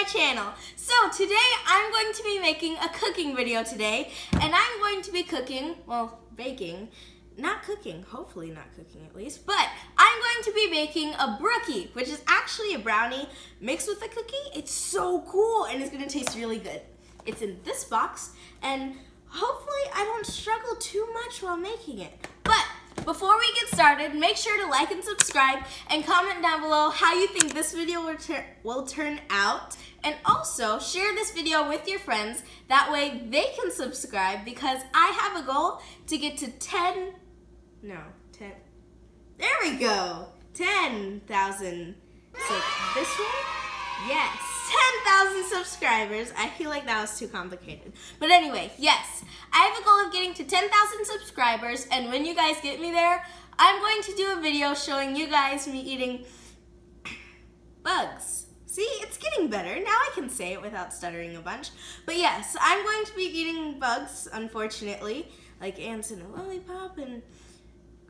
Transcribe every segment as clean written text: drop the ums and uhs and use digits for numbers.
channel. So today I'm going to be making a cooking video today, and I'm going to be cooking, well, baking, not cooking, hopefully not cooking at least, but I'm going to be baking a brookie, which is actually a brownie mixed with a cookie. It's so cool and it's gonna taste really good. It's in this box, and hopefully I don't struggle too much while making it. But before we get started, make sure to like and subscribe and comment down below how you think this video will turn out. And also share this video with your friends. That way they can subscribe, because I have a goal to get to 10, there we go, 10,000. So this one? Yes, 10,000 subscribers. I feel like that was too complicated. But anyway, yes, I have a goal of getting to 10,000 subscribers, and when you guys get me there, I'm going to do a video showing you guys me eating bugs. See, it's getting better. Now I can say it without stuttering a bunch. But yes, I'm going to be eating bugs, unfortunately, like ants in a lollipop and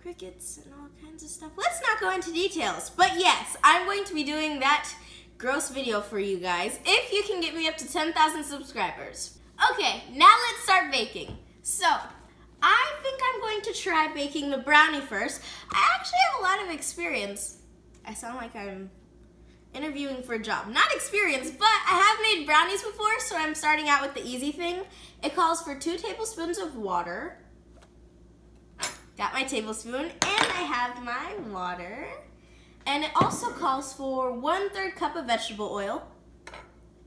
crickets and all kinds of stuff. Let's not go into details, but yes, I'm going to be doing that gross video for you guys if you can get me up to 10,000 subscribers. Okay, now let's start baking. So, I think I'm going to try baking the brownie first. I actually have a lot of experience. I sound like I'm interviewing for a job. Not experience, but I have made brownies before, so I'm starting out with the easy thing. It calls for 2 tablespoons of water. Got my tablespoon, and I have my water. And it also calls for 1/3 cup of vegetable oil,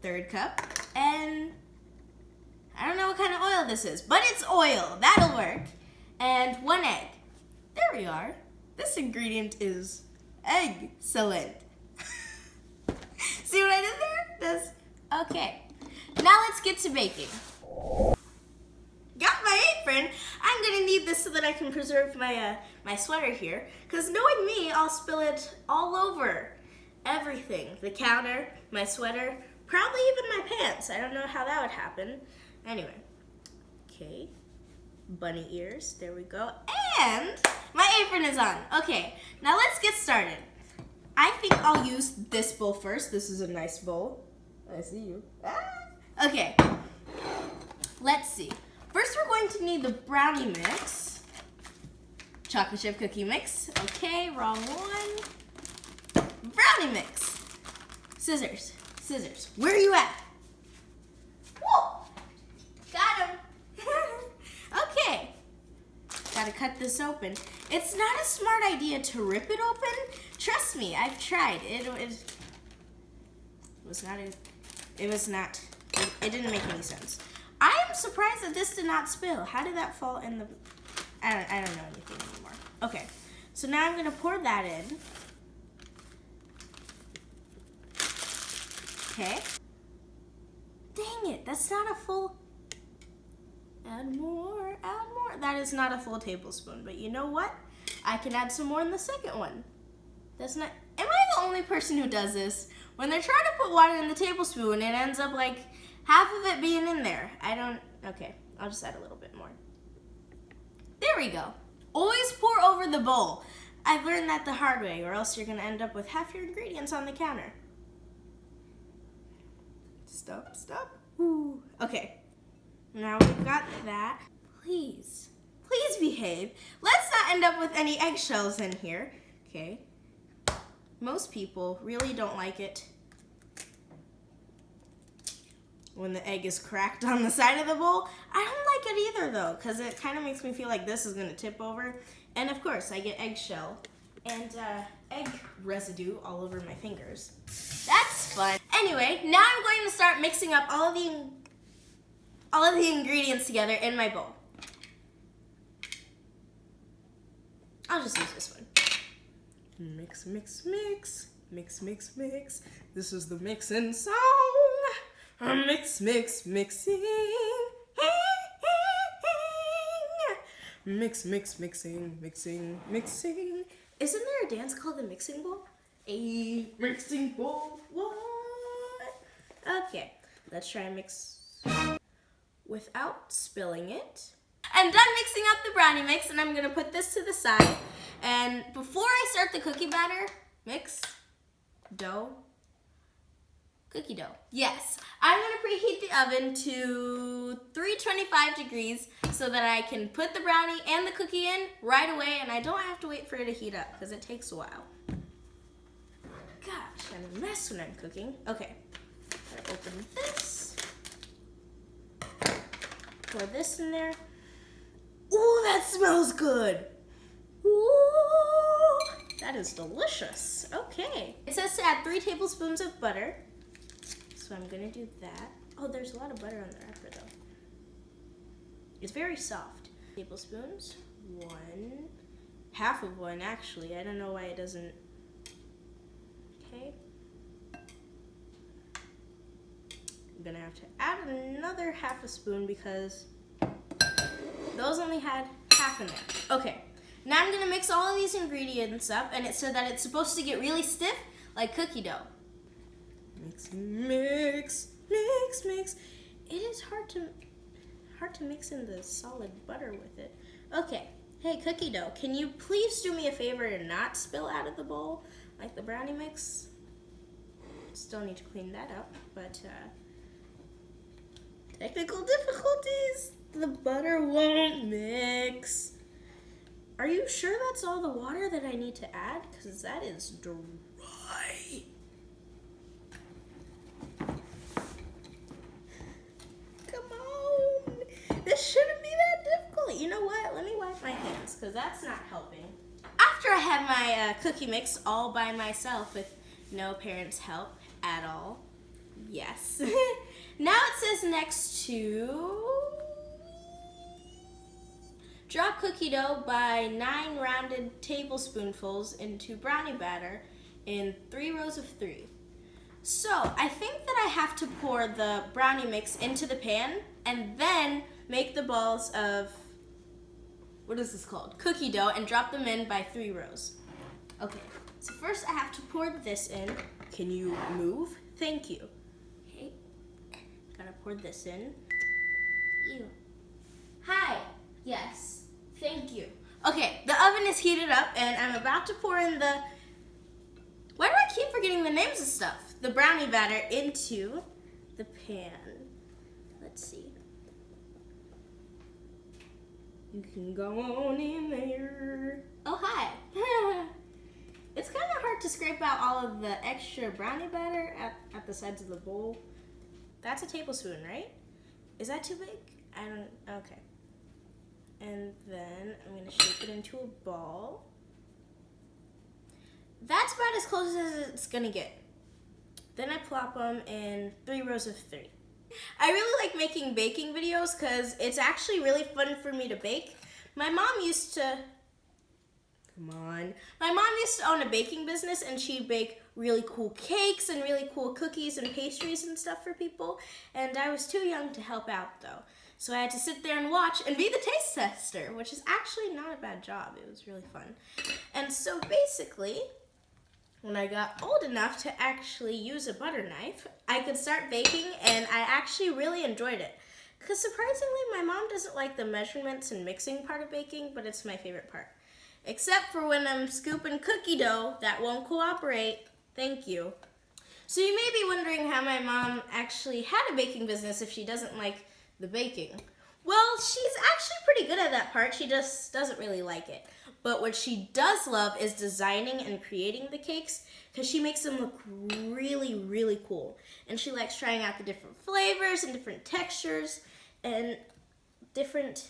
1/3 cup, and I don't know what kind of oil this is, but it's oil. That'll work. And 1 egg. There we are. This ingredient is excellent. See what I did there? Okay. Now let's get to baking. Got my apron. I'm gonna need this so that I can preserve my my sweater here, because knowing me, I'll spill it all over everything. The counter, my sweater, probably even my pants. I don't know how that would happen. Anyway, okay, bunny ears, there we go. And my apron is on. Okay, now let's get started. I think I'll use this bowl first. This is a nice bowl. I see you. Ah. Okay, let's see. First, we're going to need the brownie mix. Chocolate chip cookie mix. Okay, wrong one. Brownie mix. Scissors. Scissors. Where are you at? Whoa! Got him. Okay. Gotta cut this open. It's not a smart idea to rip it open. Trust me, I've tried. It didn't make any sense. I am surprised that this did not spill. How did that fall in the... I don't know anything anymore. Okay, so now I'm gonna pour that in. Okay. Dang it, that's not a full... Add more, add more. That is not a full tablespoon, but you know what? I can add some more in the second one. That's not... Am I the only person who does this? When they're trying to put water in the tablespoon, it ends up like half of it being in there. Okay, I'll just add a little bit more. There we go. Always pour over the bowl. I've learned that the hard way, or else you're gonna end up with half your ingredients on the counter. Stop. Ooh. Okay, now we've got that. Please behave. Let's not end up with any eggshells in here. Okay. Most people really don't like it when the egg is cracked on the side of the bowl. I don't like it either though, because it kind of makes me feel like this is gonna tip over. And of course I get eggshell and egg residue all over my fingers. That's fun. Anyway, now I'm going to start mixing up all of the ingredients together in my bowl. I'll just use this one. Mix, mix, mix. Mix, mix, mix. This is the mixing song. Mix, mix, mixing. Mix, mix, mixing, mixing, mixing. Isn't there a dance called the mixing bowl? A mixing bowl. What? Okay, let's try and mix without spilling it. I'm done mixing up the brownie mix, and I'm gonna put this to the side. And before I start the cookie batter, mix, dough, cookie dough. Yes, I'm gonna preheat the oven to 325 degrees so that I can put the brownie and the cookie in right away and I don't have to wait for it to heat up because it takes a while. Gosh, I'm a mess when I'm cooking. Okay, I'll open this. Pour this in there. Ooh, that smells good. Ooh, that is delicious. Okay. It says to add 3 tablespoons of butter. So I'm gonna do that. Oh, there's a lot of butter on the wrapper though. It's very soft. Tablespoons. 1. Half of 1 actually. I don't know why it doesn't. Okay. I'm gonna have to add another half a spoon because those only had half in there. Okay, now I'm gonna mix all of these ingredients up, and it said that it's supposed to get really stiff like cookie dough. Mix, mix, mix, mix. It is hard to mix in the solid butter with it. Okay, hey cookie dough, can you please do me a favor and not spill out of the bowl like the brownie mix? Still need to clean that up, but technical difficulties. The butter won't mix. Are you sure that's all the water that I need to add? Because that is dry. Come on. This shouldn't be that difficult. You know what? Let me wipe my hands because that's not helping. After I have my cookie mix all by myself with no parents' help at all. Yes. Now it says next to drop cookie dough by 9 rounded tablespoonfuls into brownie batter in 3 rows of 3. So I think that I have to pour the brownie mix into the pan and then make the balls of, what is this called? Cookie dough, and drop them in by 3 rows. Okay, so first I have to pour this in. Can you move? Thank you. Okay, gotta pour this in. Ew. Hi, yes, thank you. Okay, the oven is heated up and I'm about to pour in the, why do I keep forgetting the names of stuff? The brownie batter into the pan. Let's see. You can go on in there. Oh, hi. It's kind of hard to scrape out all of the extra brownie batter at the sides of the bowl. That's a tablespoon, right? Is that too big? I don't, okay. And then I'm gonna shape it into a ball. That's about as close as it's gonna get. Then I plop them in 3 rows of 3. I really like making baking videos because it's actually really fun for me to bake. My mom used to own a baking business and she'd bake really cool cakes and really cool cookies and pastries and stuff for people. And I was too young to help out though. So I had to sit there and watch and be the taste tester, which is actually not a bad job. It was really fun. And so basically, when I got old enough to actually use a butter knife, I could start baking and I actually really enjoyed it. Because surprisingly, my mom doesn't like the measurements and mixing part of baking, but it's my favorite part. Except for when I'm scooping cookie dough, that won't cooperate. Thank you. So you may be wondering how my mom actually had a baking business if she doesn't like the baking. Well, she's actually pretty good at that part. She just doesn't really like it. But what she does love is designing and creating the cakes because she makes them look really, really cool. And she likes trying out the different flavors and different textures and different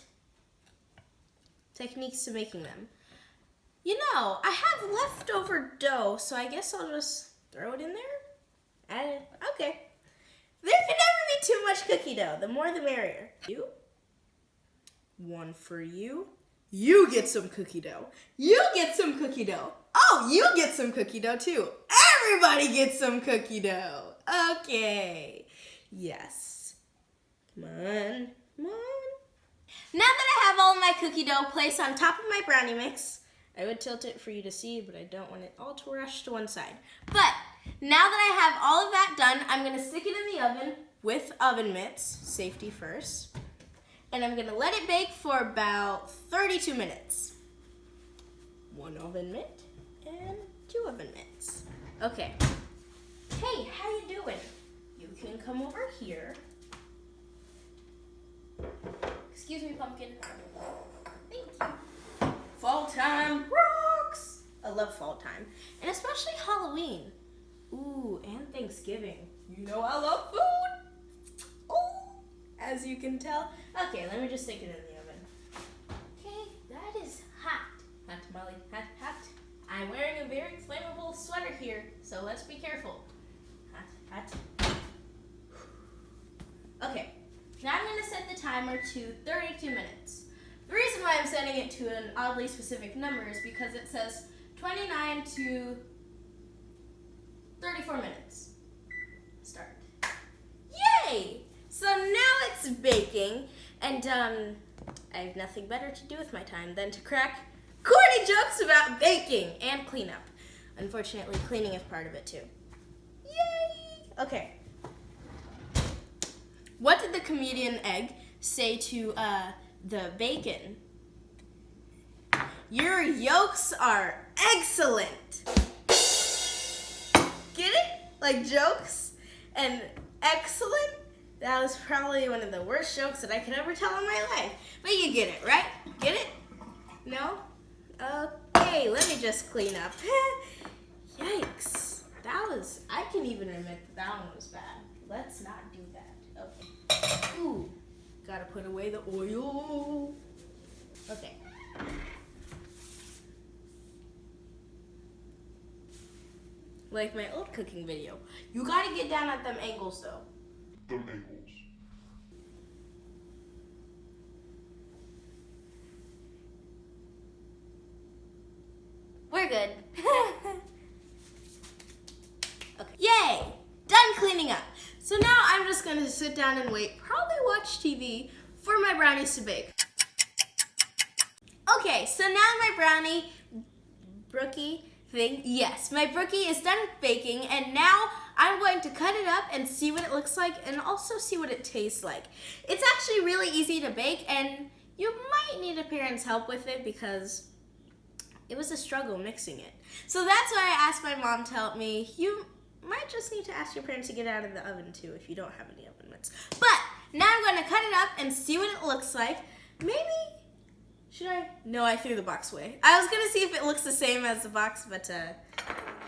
techniques to making them. You know, I have leftover dough, so I guess I'll just throw it in there. Okay. There can never be too much cookie dough. The more the merrier. You. 1 for you. You get some cookie dough. You get some cookie dough. Oh, you get some cookie dough too. Everybody gets some cookie dough. Okay. Yes. Come on. Come on. Now that I have all my cookie dough placed on top of my brownie mix, I would tilt it for you to see, but I don't want it all to rush to one side. But now that I have all of that done, I'm going to stick it in the oven with oven mitts, safety first. And I'm gonna let it bake for about 32 minutes. 1 oven mitt and 2 oven mitts. Okay. Hey, how you doing? can come over here. Excuse me, pumpkin. Thank you. Fall time rocks! I love fall time. And especially Halloween. Ooh, and Thanksgiving. You know I love food. Oh, as you can tell. Okay, let me just stick it in the oven. Okay, that is hot. Hot tamale, hot, hot. I'm wearing a very flammable sweater here, so let's be careful. Hot, hot. Okay, now I'm going to set the timer to 32 minutes. The reason why I'm setting it to an oddly specific number is because it says 29 to 34 minutes. Start. Yay! So now it's baking, and I have nothing better to do with my time than to crack corny jokes about baking and cleanup. Unfortunately, cleaning is part of it too. Yay! Okay. What did the comedian Egg say to the bacon? Your yolks are excellent. Get it? Like jokes and excellent? That was probably one of the worst jokes that I could ever tell in my life. But you get it, right? Get it? No? Okay, let me just clean up. Yikes. I can even admit that one was bad. Let's not do that. Okay. Ooh, gotta put away the oil. Okay. Like my old cooking video. You gotta get down at them angles though. Them angles. We're good. Okay. Yay! Done cleaning up. So now I'm just gonna sit down and wait, probably watch TV for my brownies to bake. Okay, so now my brownie brookie thing, yes, my brookie is done baking, and now I'm going to cut it up and see what it looks like and also see what it tastes like. It's actually really easy to bake, and you might need a parent's help with it because it was a struggle mixing it. So that's why I asked my mom to help me. You might just need to ask your parents to get out of the oven too if you don't have any oven mitts. But now I'm going to cut it up and see what it looks like. Maybe, should I? No, I threw the box away. I was going to see if it looks the same as the box, but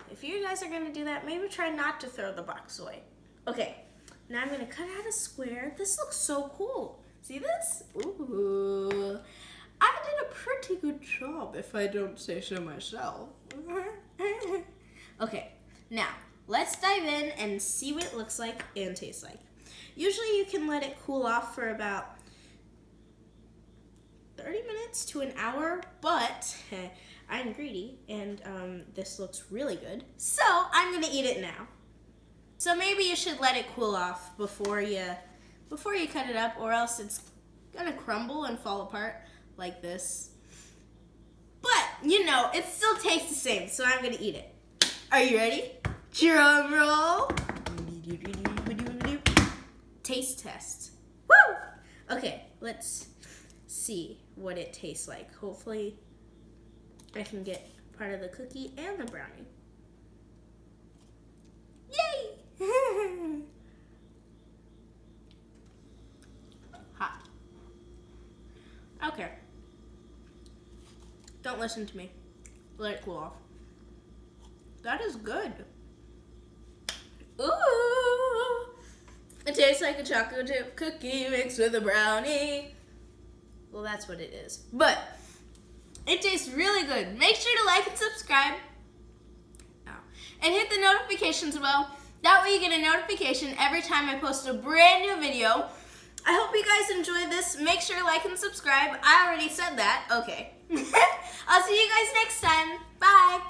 if you guys are going to do that, maybe try not to throw the box away. Okay, now I'm going to cut out a square. This looks so cool. See this? Ooh. I did a pretty good job, if I don't say so myself. Okay, now let's dive in and see what it looks like and tastes like. Usually you can let it cool off for about 30 minutes to an hour, but I'm greedy and this looks really good. So I'm gonna eat it now. So maybe you should let it cool off before you cut it up, or else it's gonna crumble and fall apart like this. But you know, it still tastes the same, so I'm gonna eat it. Are you ready? Drum roll. Taste test. Woo! Okay, let's see what it tastes like. Hopefully I can get part of the cookie and the brownie. Yay! Hot. Okay. Don't listen to me. Let it cool off. That is good. Ooh! It tastes like a chocolate chip cookie mixed with a brownie. Well, that's what it is. But it tastes really good. Make sure to like and subscribe. Oh. And hit the notifications bell. That way you get a notification every time I post a brand new video. I hope you guys enjoyed this. Make sure to like and subscribe. I already said that. Okay. I'll see you guys next time. Bye.